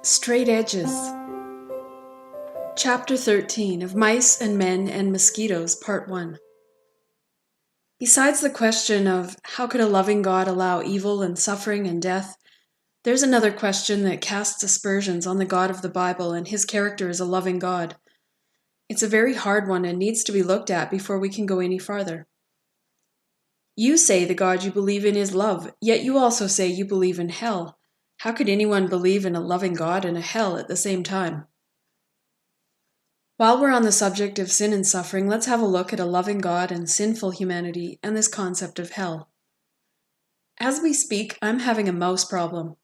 Straight Edges. Chapter 13 of Mice and Men and Mosquitoes, Part 1. Besides the question of how could a loving God allow evil and suffering and death, there's another question that casts aspersions on the God of the Bible and his character as a loving God. It's a very hard one and needs to be looked at before we can go any farther. You say the God you believe in is love, yet you also say you believe in hell. How could anyone believe in a loving God and a hell at the same time? While we're on the subject of sin and suffering, let's have a look at a loving God and sinful humanity and this concept of hell. As we speak, I'm having a mouse problem.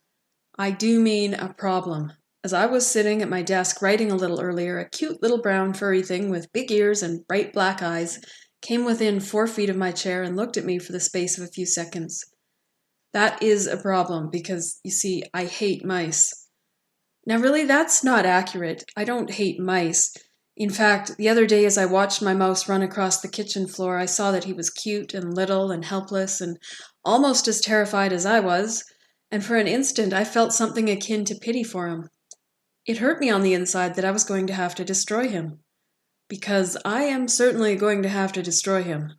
I do mean a problem. As I was sitting at my desk writing a little earlier, a cute little brown furry thing with big ears and bright black eyes came within 4 feet of my chair and looked at me for the space of a few seconds. That is a problem because, you see, I hate mice. Now really, that's not accurate. I don't hate mice. In fact, the other day as I watched my mouse run across the kitchen floor, I saw that he was cute and little and helpless and almost as terrified as I was, and for an instant I felt something akin to pity for him. It hurt me on the inside that I was going to have to destroy him. Because I am certainly going to have to destroy him.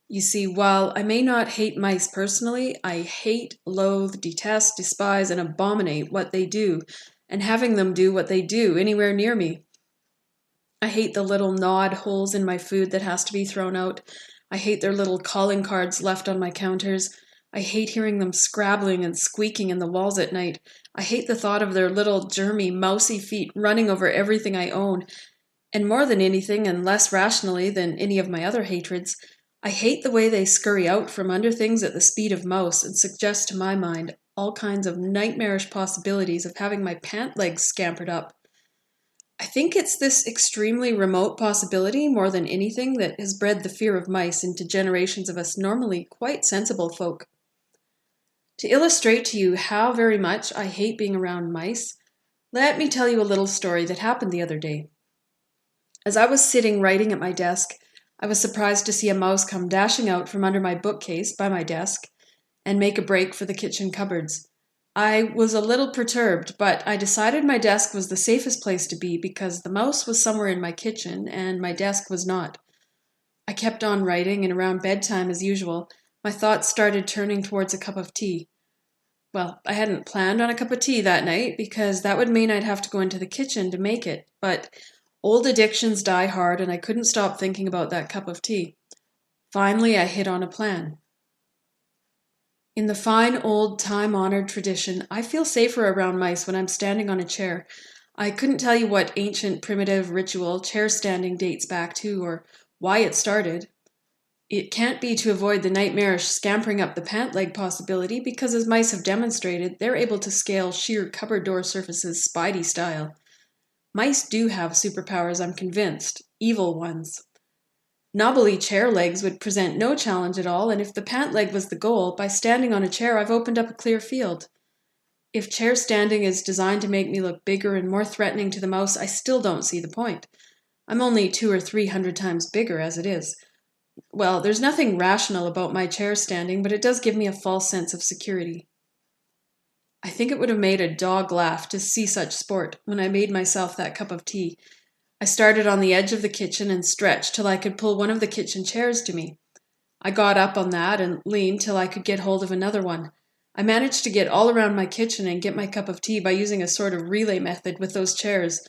You see, while I may not hate mice personally, I hate, loathe, detest, despise, and abominate what they do, and having them do what they do anywhere near me. I hate the little gnawed holes in my food that has to be thrown out. I hate their little calling cards left on my counters. I hate hearing them scrabbling and squeaking in the walls at night. I hate the thought of their little germy, mousy feet running over everything I own. And more than anything, and less rationally than any of my other hatreds, I hate the way they scurry out from under things at the speed of mouse and suggest to my mind all kinds of nightmarish possibilities of having my pant legs scampered up. I think it's this extremely remote possibility more than anything that has bred the fear of mice into generations of us normally quite sensible folk. To illustrate to you how very much I hate being around mice, let me tell you a little story that happened the other day. As I was sitting writing at my desk, I was surprised to see a mouse come dashing out from under my bookcase by my desk and make a break for the kitchen cupboards. I was a little perturbed, but I decided my desk was the safest place to be because the mouse was somewhere in my kitchen and my desk was not. I kept on writing, and around bedtime as usual, my thoughts started turning towards a cup of tea. Well, I hadn't planned on a cup of tea that night because that would mean I'd have to go into the kitchen to make it, but old addictions die hard and I couldn't stop thinking about that cup of tea. Finally, I hit on a plan. In the fine old time-honored tradition, I feel safer around mice when I'm standing on a chair. I couldn't tell you what ancient primitive ritual chair standing dates back to or why it started. It can't be to avoid the nightmarish scampering up the pant leg possibility because, as mice have demonstrated, they're able to scale sheer cupboard door surfaces Spidey style. Mice do have superpowers, I'm convinced. Evil ones. Knobbly chair legs would present no challenge at all, and if the pant leg was the goal, by standing on a chair I've opened up a clear field. If chair standing is designed to make me look bigger and more threatening to the mouse, I still don't see the point. I'm only 200 or 300 times bigger as it is. Well, there's nothing rational about my chair standing, but it does give me a false sense of security. I think it would have made a dog laugh to see such sport when I made myself that cup of tea. I started on the edge of the kitchen and stretched till I could pull one of the kitchen chairs to me. I got up on that and leaned till I could get hold of another one. I managed to get all around my kitchen and get my cup of tea by using a sort of relay method with those chairs.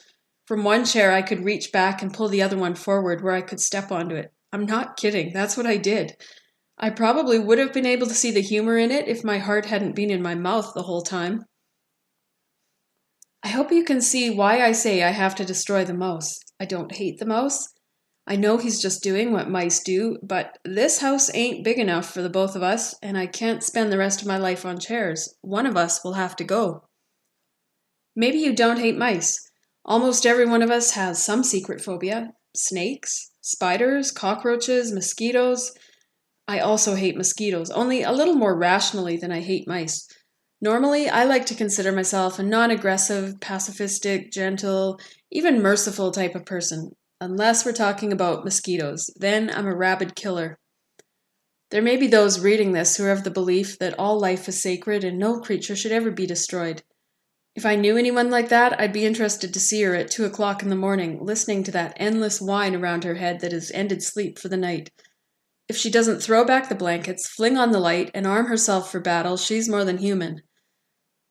From one chair I could reach back and pull the other one forward where I could step onto it. I'm not kidding, that's what I did. I probably would have been able to see the humor in it if my heart hadn't been in my mouth the whole time. I hope you can see why I say I have to destroy the mouse. I don't hate the mouse. I know he's just doing what mice do, but this house ain't big enough for the both of us, and I can't spend the rest of my life on chairs. One of us will have to go. Maybe you don't hate mice. Almost every one of us has some secret phobia. Snakes, spiders, cockroaches, mosquitoes. I also hate mosquitoes, only a little more rationally than I hate mice. Normally, I like to consider myself a non-aggressive, pacifistic, gentle, even merciful type of person. Unless we're talking about mosquitoes, then I'm a rabid killer. There may be those reading this who are of the belief that all life is sacred and no creature should ever be destroyed. If I knew anyone like that, I'd be interested to see her at 2 o'clock in the morning, listening to that endless whine around her head that has ended sleep for the night. If she doesn't throw back the blankets, fling on the light, and arm herself for battle, she's more than human.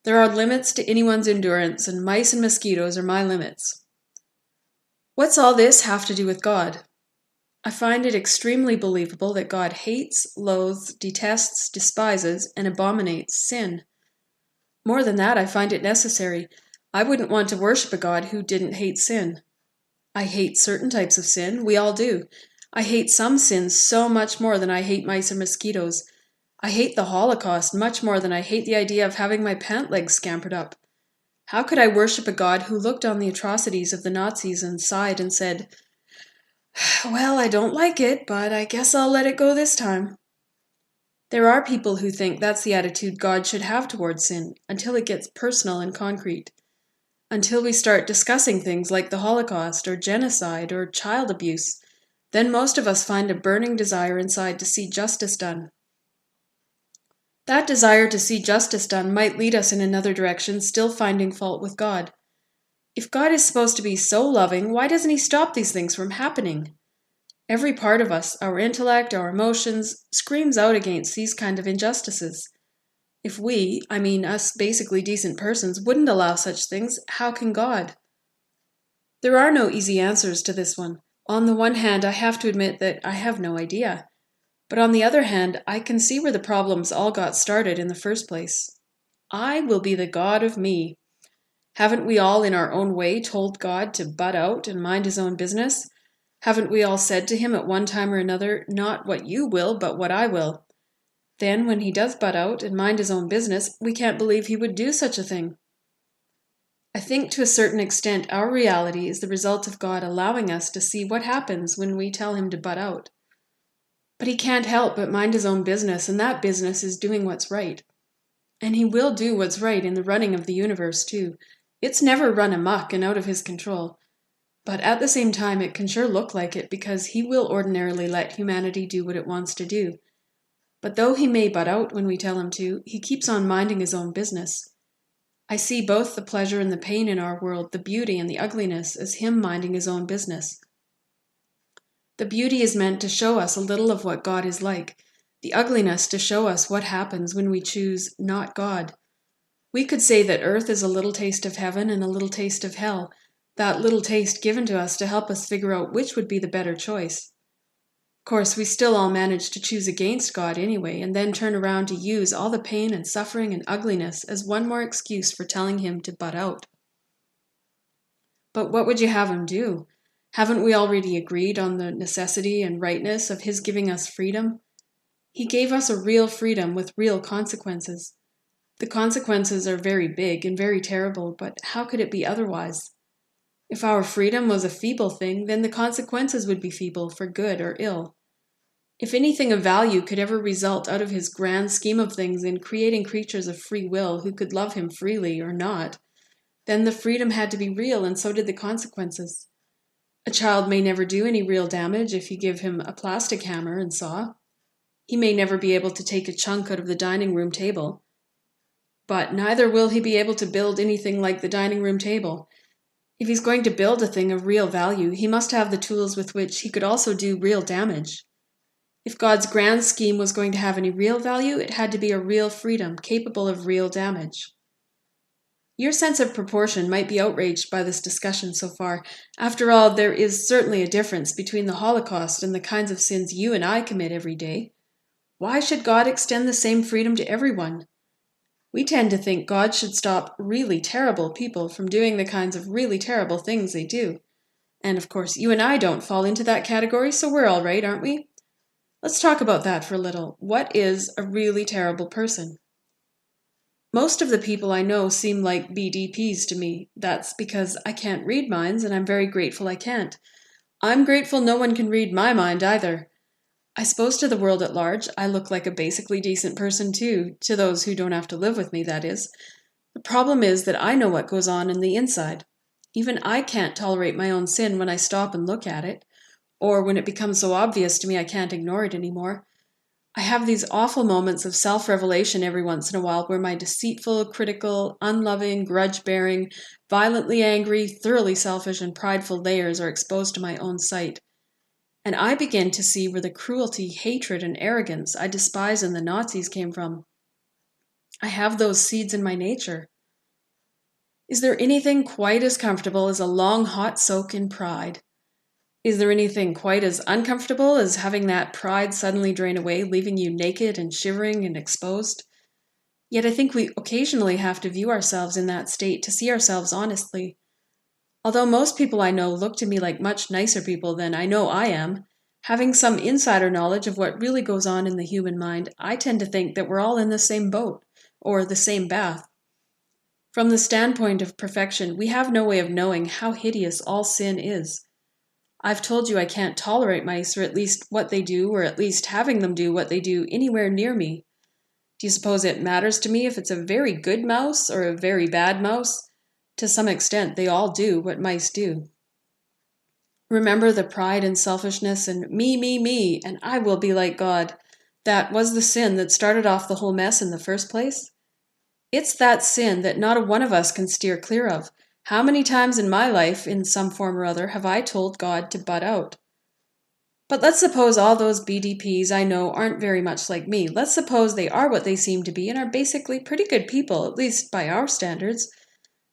There are limits to anyone's endurance, and mice and mosquitoes are my limits. What's all this have to do with God? I find it extremely believable that God hates, loathes, detests, despises, and abominates sin. More than that, I find it necessary. I wouldn't want to worship a God who didn't hate sin. I hate certain types of sin. We all do. I hate some sins so much more than I hate mice or mosquitoes. I hate the Holocaust much more than I hate the idea of having my pant legs scampered up. How could I worship a God who looked on the atrocities of the Nazis and sighed and said, "Well, I don't like it, but I guess I'll let it go this time"? There are people who think that's the attitude God should have towards sin, until it gets personal and concrete. Until we start discussing things like the Holocaust or genocide or child abuse, then most of us find a burning desire inside to see justice done. That desire to see justice done might lead us in another direction, still finding fault with God. If God is supposed to be so loving, why doesn't He stop these things from happening? Every part of us, our intellect, our emotions, screams out against these kind of injustices. If we, I mean us basically decent persons, wouldn't allow such things, how can God? There are no easy answers to this one. On the one hand, I have to admit that I have no idea. But on the other hand, I can see where the problems all got started in the first place. I will be the God of me. Haven't we all in our own way told God to butt out and mind His own business? Haven't we all said to Him at one time or another, "Not what you will, but what I will"? Then, when He does butt out and mind His own business, we can't believe He would do such a thing. I think to a certain extent our reality is the result of God allowing us to see what happens when we tell Him to butt out. But He can't help but mind His own business, and that business is doing what's right. And He will do what's right in the running of the universe, too. It's never run amok and out of His control. But at the same time, it can sure look like it, because He will ordinarily let humanity do what it wants to do. But though He may butt out when we tell Him to, He keeps on minding His own business. I see both the pleasure and the pain in our world, the beauty and the ugliness, as Him minding His own business. The beauty is meant to show us a little of what God is like, the ugliness to show us what happens when we choose not God. We could say that earth is a little taste of heaven and a little taste of hell, that little taste given to us to help us figure out which would be the better choice. Of course, we still all manage to choose against God anyway, and then turn around to use all the pain and suffering and ugliness as one more excuse for telling Him to butt out. But what would you have Him do? Haven't we already agreed on the necessity and rightness of His giving us freedom? He gave us a real freedom with real consequences. The consequences are very big and very terrible, but how could it be otherwise? If our freedom was a feeble thing, then the consequences would be feeble for good or ill. If anything of value could ever result out of His grand scheme of things in creating creatures of free will who could love Him freely or not, then the freedom had to be real, and so did the consequences. A child may never do any real damage if you give him a plastic hammer and saw. He may never be able to take a chunk out of the dining room table. But neither will he be able to build anything like the dining room table. If he's going to build a thing of real value, he must have the tools with which he could also do real damage. If God's grand scheme was going to have any real value, it had to be a real freedom, capable of real damage. Your sense of proportion might be outraged by this discussion so far. After all, there is certainly a difference between the Holocaust and the kinds of sins you and I commit every day. Why should God extend the same freedom to everyone? We tend to think God should stop really terrible people from doing the kinds of really terrible things they do. And of course, you and I don't fall into that category, so we're all right, aren't we? Let's talk about that for a little. What is a really terrible person? Most of the people I know seem like BDPs to me. That's because I can't read minds, and I'm very grateful I can't. I'm grateful no one can read my mind either. I suppose to the world at large, I look like a basically decent person too, to those who don't have to live with me, that is. The problem is that I know what goes on in the inside. Even I can't tolerate my own sin when I stop and look at it, or when it becomes so obvious to me I can't ignore it anymore. I have these awful moments of self-revelation every once in a while where my deceitful, critical, unloving, grudge-bearing, violently angry, thoroughly selfish and prideful layers are exposed to my own sight. And I begin to see where the cruelty, hatred, and arrogance I despise in the Nazis came from. I have those seeds in my nature. Is there anything quite as comfortable as a long hot soak in pride? Is there anything quite as uncomfortable as having that pride suddenly drain away, leaving you naked and shivering and exposed? Yet I think we occasionally have to view ourselves in that state to see ourselves honestly. Although most people I know look to me like much nicer people than I know I am, having some insider knowledge of what really goes on in the human mind, I tend to think that we're all in the same boat, or the same bath. From the standpoint of perfection, we have no way of knowing how hideous all sin is. I've told you I can't tolerate mice, or at least what they do, or at least having them do what they do anywhere near me. Do you suppose it matters to me if it's a very good mouse or a very bad mouse? To some extent, they all do what mice do. Remember the pride and selfishness and me, and I will be like God. That was the sin that started off the whole mess in the first place. It's that sin that not a one of us can steer clear of. How many times in my life, in some form or other, have I told God to butt out? But let's suppose all those BDPs I know aren't very much like me. Let's suppose they are what they seem to be and are basically pretty good people, at least by our standards.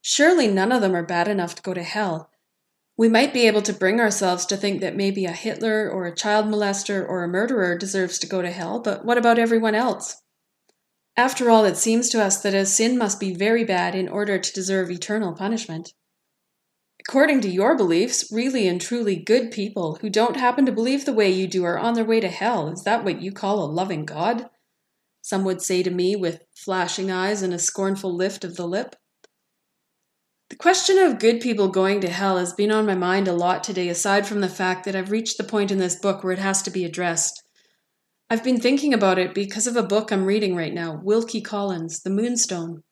Surely none of them are bad enough to go to hell. We might be able to bring ourselves to think that maybe a Hitler or a child molester or a murderer deserves to go to hell, but what about everyone else? After all, it seems to us that a sin must be very bad in order to deserve eternal punishment. According to your beliefs, really and truly good people who don't happen to believe the way you do are on their way to hell. Is that what you call a loving God? Some would say to me with flashing eyes and a scornful lift of the lip. The question of good people going to hell has been on my mind a lot today, aside from the fact that I've reached the point in this book where it has to be addressed. I've been thinking about it because of a book I'm reading right now, Wilkie Collins' The Moonstone.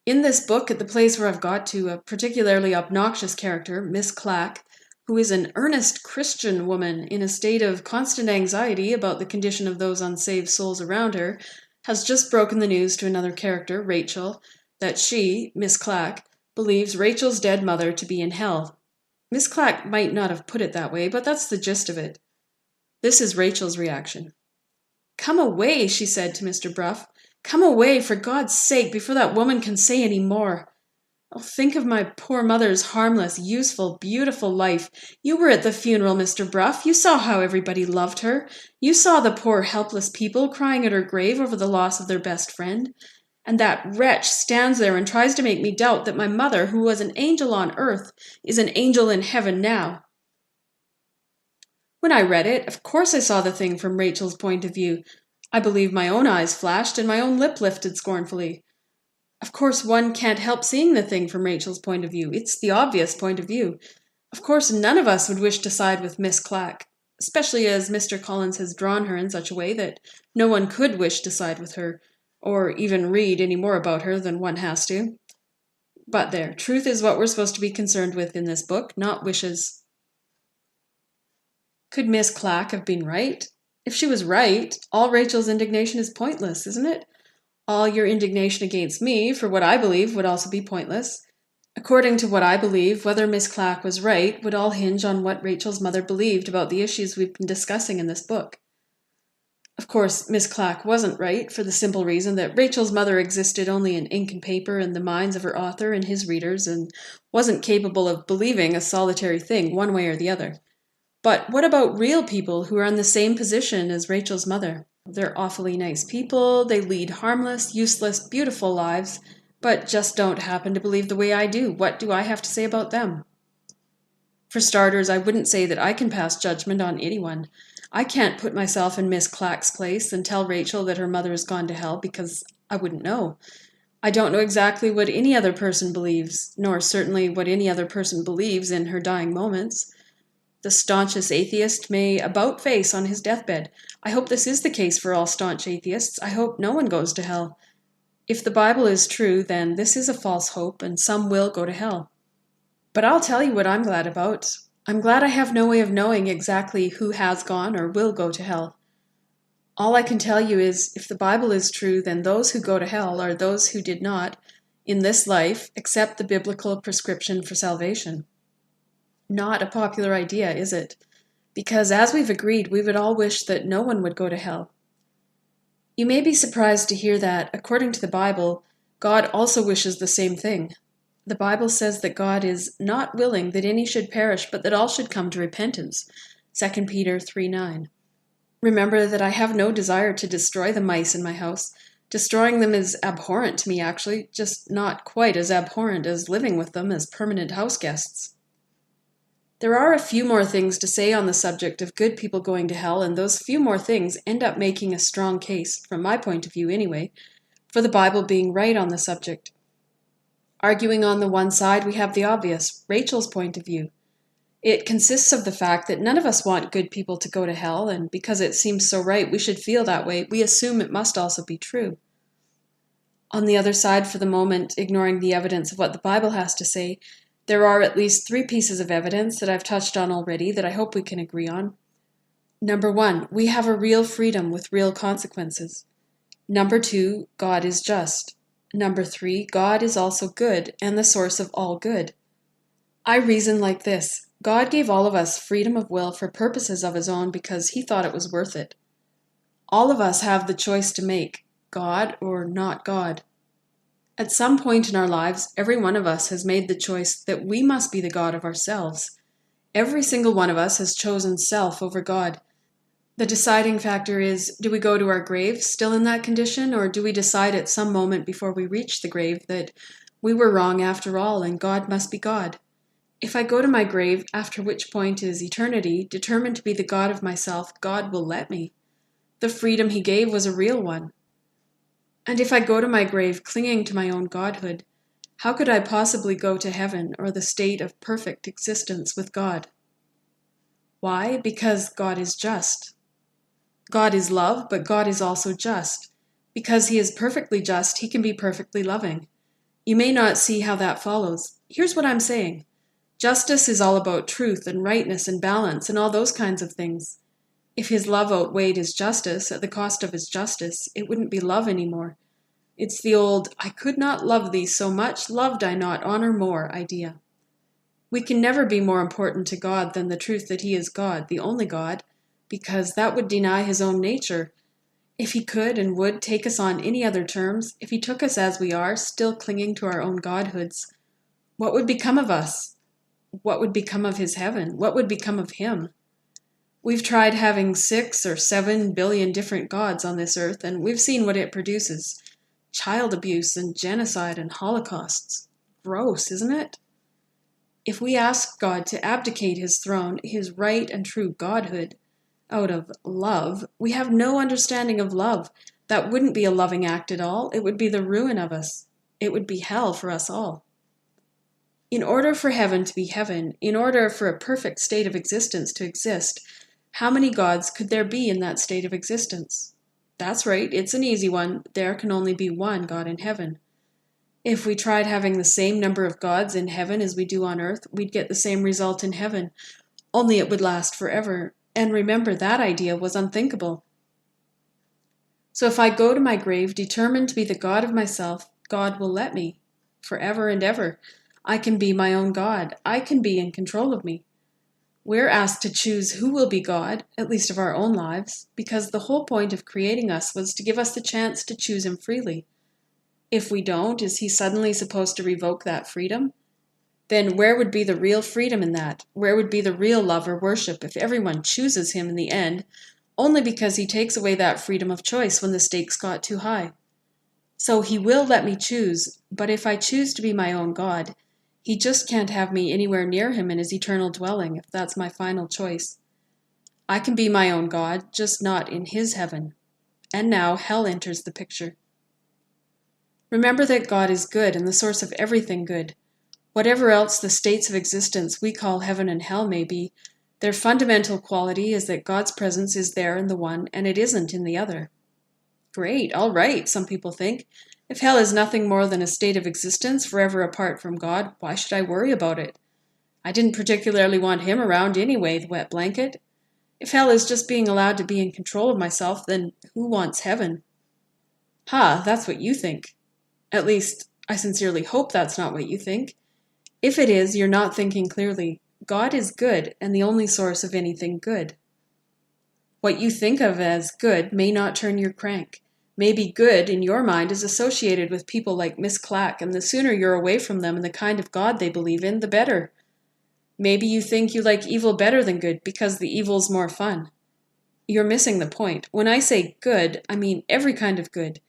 In this book, at the place where I've got to, a particularly obnoxious character, Miss Clack, who is an earnest Christian woman in a state of constant anxiety about the condition of those unsaved souls around her, has just broken the news to another character, Rachel, that she, Miss Clack, believes Rachel's dead mother to be in hell. Miss Clack might not have put it that way, but that's the gist of it. This is Rachel's reaction. "Come away," she said to Mr. Bruff. "Come away, for God's sake, before that woman can say any more. Oh, think of my poor mother's harmless, useful, beautiful life. You were at the funeral, Mr. Bruff. You saw how everybody loved her. You saw the poor helpless people crying at her grave over the loss of their best friend. And that wretch stands there and tries to make me doubt that my mother, who was an angel on earth, is an angel in heaven now." When I read it, of course I saw the thing from Rachel's point of view. I believe my own eyes flashed and my own lip lifted scornfully. Of course one can't help seeing the thing from Rachel's point of view. It's the obvious point of view. Of course none of us would wish to side with Miss Clack, especially as Mr. Collins has drawn her in such a way that no one could wish to side with her, or even read any more about her than one has to. But there, truth is what we're supposed to be concerned with in this book, not wishes. Could Miss Clack have been right? If she was right, all Rachel's indignation is pointless, isn't it? All your indignation against me, for what I believe, would also be pointless. According to what I believe, whether Miss Clack was right would all hinge on what Rachel's mother believed about the issues we've been discussing in this book. Of course, Miss Clack wasn't right, for the simple reason that Rachel's mother existed only in ink and paper in the minds of her author and his readers, and wasn't capable of believing a solitary thing one way or the other. But what about real people who are in the same position as Rachel's mother? They're awfully nice people, they lead harmless, useless, beautiful lives, but just don't happen to believe the way I do. What do I have to say about them? For starters, I wouldn't say that I can pass judgment on anyone. I can't put myself in Miss Clack's place and tell Rachel that her mother has gone to hell because I wouldn't know. I don't know exactly what any other person believes, nor certainly what any other person believes in her dying moments. The staunchest atheist may about-face on his deathbed. I hope this is the case for all staunch atheists. I hope no one goes to hell. If the Bible is true, then this is a false hope, and some will go to hell. But I'll tell you what I'm glad about. I'm glad I have no way of knowing exactly who has gone or will go to hell. All I can tell you is, if the Bible is true, then those who go to hell are those who did not, in this life, accept the biblical prescription for salvation. Not a popular idea, is it? Because, as we've agreed, we would all wish that no one would go to hell. You may be surprised to hear that, according to the Bible, God also wishes the same thing. The Bible says that God is not willing that any should perish, but that all should come to repentance. 2 Peter 3:9. Remember that I have no desire to destroy the mice in my house. Destroying them is abhorrent to me, actually, just not quite as abhorrent as living with them as permanent house guests. There are a few more things to say on the subject of good people going to hell, and those few more things end up making a strong case, from my point of view anyway, for the Bible being right on the subject. Arguing on the one side, we have the obvious, Rachel's point of view. It consists of the fact that none of us want good people to go to hell, and because it seems so right we should feel that way, we assume it must also be true. On the other side, for the moment, ignoring the evidence of what the Bible has to say, there are at least 3 pieces of evidence that I've touched on already that I hope we can agree on. Number 1, we have a real freedom with real consequences. Number 2, God is just. Number 3, God is also good and the source of all good. I reason like this. God gave all of us freedom of will for purposes of His own because He thought it was worth it. All of us have the choice to make, God or not God. At some point in our lives, every one of us has made the choice that we must be the God of ourselves. Every single one of us has chosen self over God. The deciding factor is, do we go to our grave still in that condition, or do we decide at some moment before we reach the grave that we were wrong after all and God must be God? If I go to my grave, after which point is eternity, determined to be the God of myself, God will let me. The freedom He gave was a real one. And if I go to my grave clinging to my own godhood, how could I possibly go to heaven or the state of perfect existence with God? Why? Because God is just. God is love, but God is also just. Because He is perfectly just, He can be perfectly loving. You may not see how that follows. Here's what I'm saying. Justice is all about truth and rightness and balance and all those kinds of things. If His love outweighed His justice at the cost of His justice, it wouldn't be love anymore. It's the old, I could not love thee so much, loved I not honor more idea. We can never be more important to God than the truth that He is God, the only God, because that would deny His own nature. If He could and would take us on any other terms, if He took us as we are, still clinging to our own godhoods, what would become of us? What would become of His heaven? What would become of Him? We've tried having 6 or 7 billion different gods on this earth, and we've seen what it produces. Child abuse and genocide and holocausts. Gross, isn't it? If we ask God to abdicate His throne, His right and true godhood, out of love, we have no understanding of love. That wouldn't be a loving act at all. It would be the ruin of us. It would be hell for us all. In order for heaven to be heaven, in order for a perfect state of existence to exist, how many gods could there be in that state of existence? That's right, it's an easy one. There can only be one God in heaven. If we tried having the same number of gods in heaven as we do on earth, we'd get the same result in heaven, only it would last forever. And remember, that idea was unthinkable. So if I go to my grave determined to be the God of myself, God will let me, forever and ever. I can be my own God. I can be in control of me. We're asked to choose who will be God, at least of our own lives, because the whole point of creating us was to give us the chance to choose Him freely. If we don't, is He suddenly supposed to revoke that freedom? Then where would be the real freedom in that? Where would be the real love or worship if everyone chooses Him in the end, only because He takes away that freedom of choice when the stakes got too high? So He will let me choose, but if I choose to be my own God, He just can't have me anywhere near Him in His eternal dwelling, if that's my final choice. I can be my own God, just not in His heaven. And now hell enters the picture. Remember that God is good and the source of everything good. Whatever else the states of existence we call heaven and hell may be, their fundamental quality is that God's presence is there in the one and it isn't in the other. Great, all right, some people think. If hell is nothing more than a state of existence forever apart from God, why should I worry about it? I didn't particularly want Him around anyway, the wet blanket. If hell is just being allowed to be in control of myself, then who wants heaven? Ha, that's what you think. At least, I sincerely hope that's not what you think. If it is, you're not thinking clearly. God is good and the only source of anything good. What you think of as good may not turn your crank. Maybe good in your mind is associated with people like Miss Clack, and the sooner you're away from them and the kind of God they believe in, the better. Maybe you think you like evil better than good because the evil's more fun. You're missing the point. When I say good, I mean every kind of good.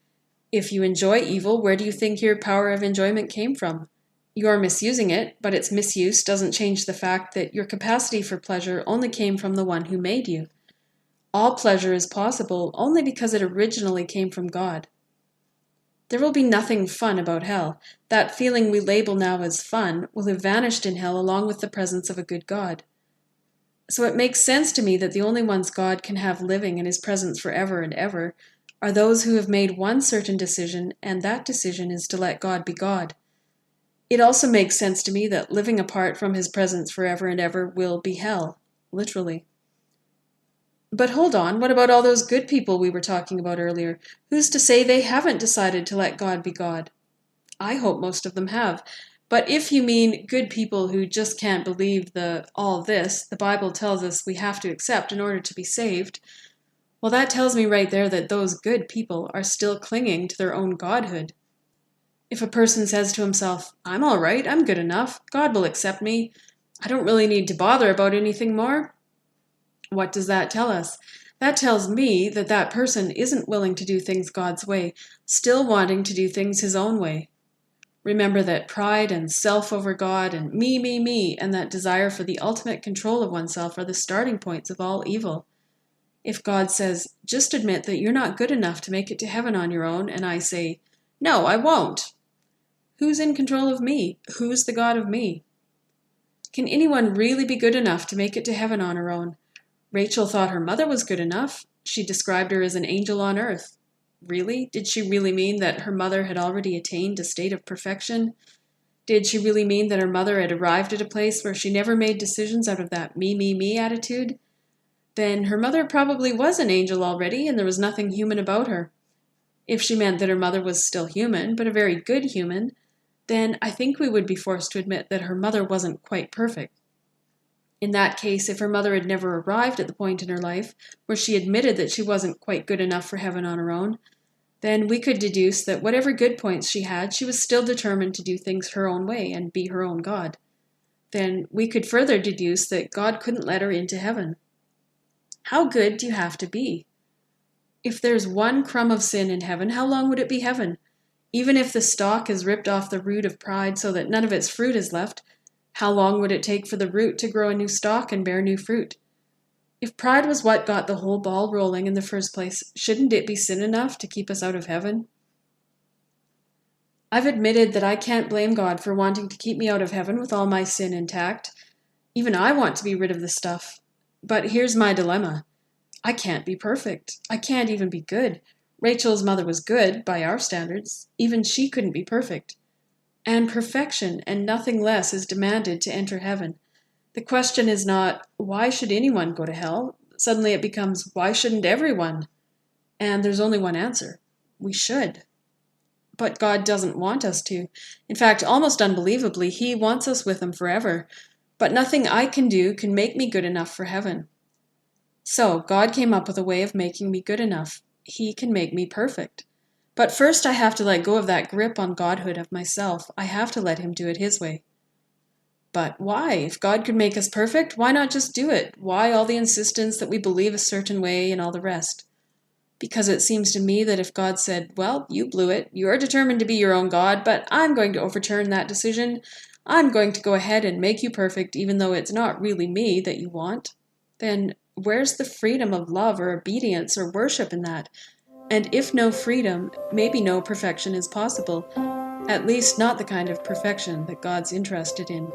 If you enjoy evil, where do you think your power of enjoyment came from? You are misusing it, but its misuse doesn't change the fact that your capacity for pleasure only came from the one who made you. All pleasure is possible only because it originally came from God. There will be nothing fun about hell. That feeling we label now as fun will have vanished in hell along with the presence of a good God. So it makes sense to me that the only ones God can have living in his presence forever and ever are those who have made one certain decision, and that decision is to let God be God. It also makes sense to me that living apart from his presence forever and ever will be hell, literally. But hold on, what about all those good people we were talking about earlier? Who's to say they haven't decided to let God be God? I hope most of them have. But if you mean good people who just can't believe all this the Bible tells us we have to accept in order to be saved, well, that tells me right there that those good people are still clinging to their own godhood. If a person says to himself, I'm all right, I'm good enough, God will accept me, I don't really need to bother about anything more, what does that tell us? That tells me that that person isn't willing to do things God's way, still wanting to do things his own way. Remember that pride and self over God and me, and that desire for the ultimate control of oneself are the starting points of all evil. If God says, just admit that you're not good enough to make it to heaven on your own, and I say, no, I won't. Who's in control of me? Who's the God of me? Can anyone really be good enough to make it to heaven on her own? Rachel thought her mother was good enough. She described her as an angel on earth. Really? Did she really mean that her mother had already attained a state of perfection? Did she really mean that her mother had arrived at a place where she never made decisions out of that me attitude? Then her mother probably was an angel already, and there was nothing human about her. If she meant that her mother was still human, but a very good human, then I think we would be forced to admit that her mother wasn't quite perfect. In that case, if her mother had never arrived at the point in her life where she admitted that she wasn't quite good enough for heaven on her own, then we could deduce that whatever good points she had, she was still determined to do things her own way and be her own God. Then we could further deduce that God couldn't let her into heaven. How good do you have to be? If there's one crumb of sin in heaven, how long would it be heaven? Even if the stalk is ripped off the root of pride so that none of its fruit is left, how long would it take for the root to grow a new stalk and bear new fruit? If pride was what got the whole ball rolling in the first place, shouldn't it be sin enough to keep us out of heaven? I've admitted that I can't blame God for wanting to keep me out of heaven with all my sin intact. Even I want to be rid of the stuff. But here's my dilemma. I can't be perfect. I can't even be good. Rachel's mother was good, by our standards. Even she couldn't be perfect. And perfection and nothing less is demanded to enter heaven. The question is not, why should anyone go to hell? Suddenly it becomes, why shouldn't everyone? And there's only one answer. We should. But God doesn't want us to. In fact, almost unbelievably, he wants us with him forever. But nothing I can do can make me good enough for heaven. So God came up with a way of making me good enough. He can make me perfect. But first I have to let go of that grip on godhood of myself. I have to let him do it his way. But why? If God could make us perfect, why not just do it? Why all the insistence that we believe a certain way and all the rest? Because it seems to me that if God said, well, you blew it, you're determined to be your own God, but I'm going to overturn that decision. I'm going to go ahead and make you perfect even though it's not really me that you want. Then where's the freedom of love or obedience or worship in that? And if no freedom, maybe no perfection is possible, at least not the kind of perfection that God's interested in.